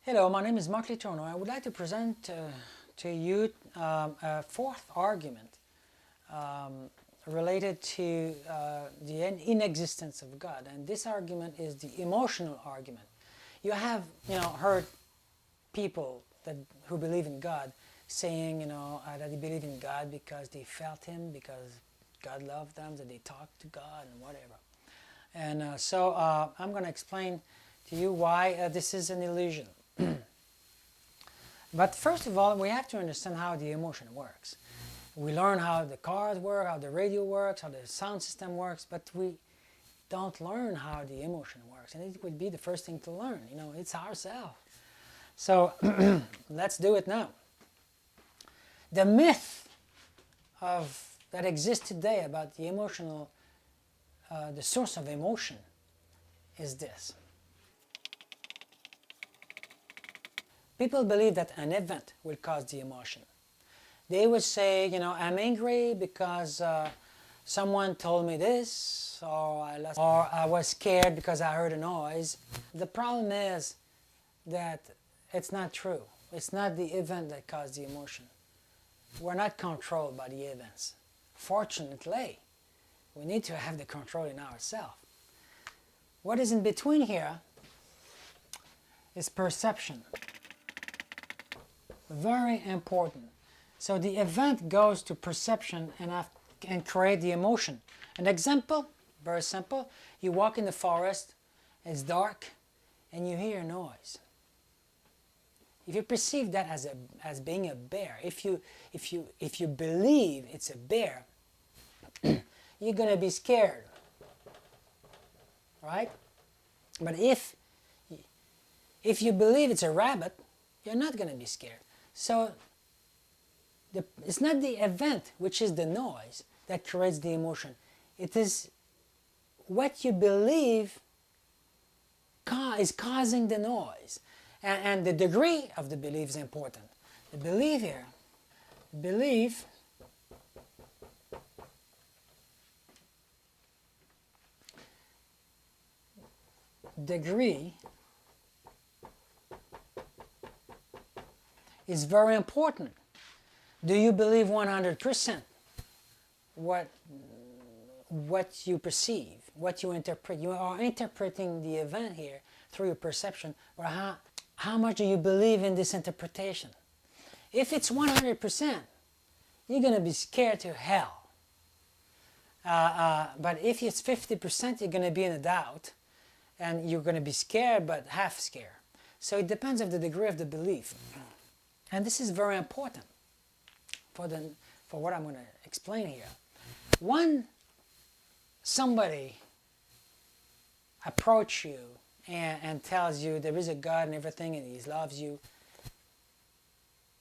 Hello, my name is Mark Letourneau. I would like to present to you a fourth argument related to the inexistence of God, and this argument is the emotional argument. You have, heard people who believe in God saying, that they believe in God because they felt Him, because God loved them, that they talked to God and whatever. And so I'm going to explain to you why this is an illusion. But first of all, we have to understand how the emotion works. We learn how the cars work, how the radio works, how the sound system works, but we don't learn how the emotion works. And it would be the first thing to learn. It's ourselves. So let's do it now. The myth that exists today about the the source of emotion is this. People believe that an event will cause the emotion. They would say, I'm angry because someone told me this, or I was scared because I heard a noise. The problem is that it's not true. It's not the event that caused the emotion. We're not controlled by the events. Fortunately, we need to have the control in ourselves. What is in between here is perception. Very important. So the event goes to perception and create the emotion. An example, very simple. You walk in the forest, it's dark, and you hear a noise. If you perceive that as being a bear, if you believe it's a bear, you're going to be scared, right? But if you believe it's a rabbit, you're not going to be scared. So it's not the event, which is the noise, that creates the emotion. It is what you believe is causing the noise. And the degree of the belief is important. The belief here, degree is very important. Do you believe 100% what you perceive, what you interpret? You are interpreting the event here through your perception, or how much do you believe in this interpretation? If it's 100%, you're going to be scared to hell. But if it's 50%, you're going to be in a doubt, and you're going to be scared, but half scared. So it depends on the degree of the belief. And this is very important for what I'm going to explain here. When somebody approaches you and tells you there is a God and everything and He loves you,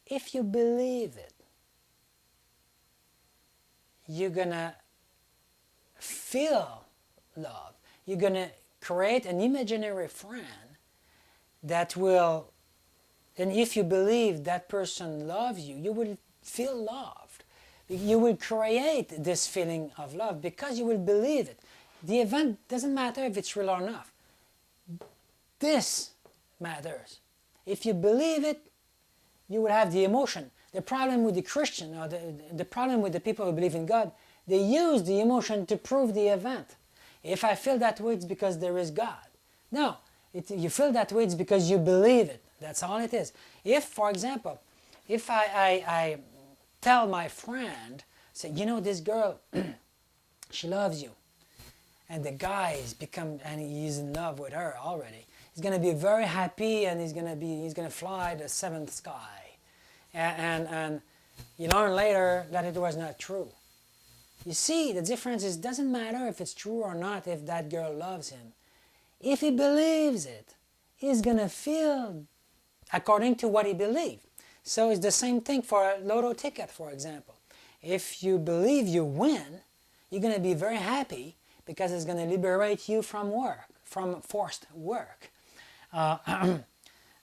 if you believe it, you're going to feel love. You're going to create an imaginary friend that will, and if you believe that person loves you, you will feel loved. You will create this feeling of love because you will believe it. The event doesn't matter if it's real or not. This matters. If you believe it, you will have the emotion. The problem with the Christian, or the problem with the people who believe in God, they use the emotion to prove the event. If I feel that way, it's because there is God. No, you feel that way, it's because you believe it. That's all it is. If, for example, if I tell my friend, say, this girl, she loves you, and the guy he's in love with her already, he's going to be very happy, and he's going to fly the seventh sky, and you learn later that it was not true. You see, the difference is, it doesn't matter if it's true or not if that girl loves him. If he believes it, he's going to feel according to what he believed. So it's the same thing for a lotto ticket, for example. If you believe you win, you're going to be very happy because it's going to liberate you from forced work. But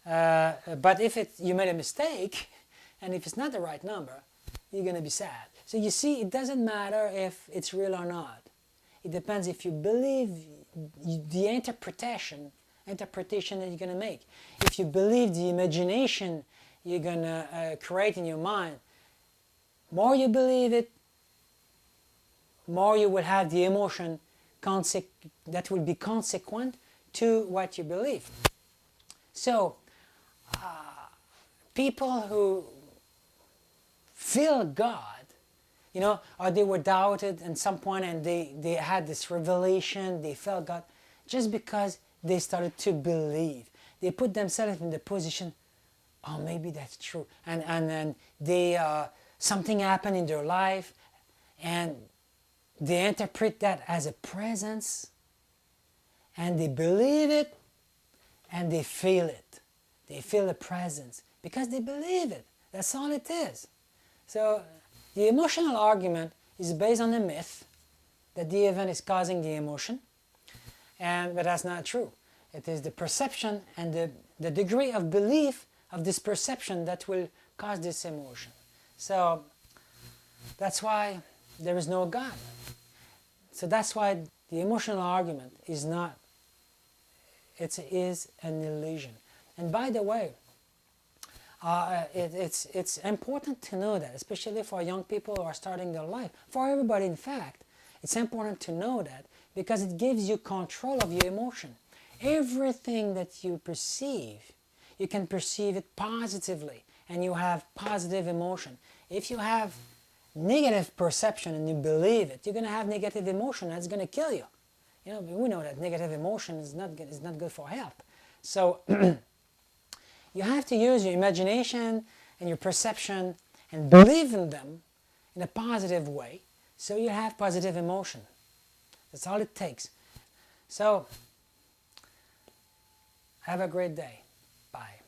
if you made a mistake, and if it's not the right number, you're going to be sad. So you see, it doesn't matter if it's real or not. It depends if you believe the interpretation interpretation that you're going to make. If you believe the imagination you're going to create in your mind, more you believe it, more you will have the emotion that will be consequent to what you believe. So, people who feel God, you know, or they were doubted at some point and they had this revelation, they felt God, just because they started to believe. They put themselves in the position, oh, maybe that's true. And then they, something happened in their life and they interpret that as a presence and they believe it and they feel it. They feel the presence because they believe it. That's all it is. So the emotional argument is based on the myth that the event is causing the emotion, but that's not true. It is the perception and the degree of belief of this perception that will cause this emotion. So that's why there is no God. So that's why the emotional argument is not, it is an illusion. And by the way, it's important to know that, especially for young people who are starting their life, for everybody in fact, it's important to know that because it gives you control of your emotion. Everything that you perceive, you can perceive it positively and you have positive emotion. If you have negative perception and you believe it, you're going to have negative emotion that's going to kill you. You know, we know that negative emotion is not good for health. So you have to use your imagination and your perception and believe in them in a positive way so you have positive emotion. That's all it takes. So have a great day. Bye.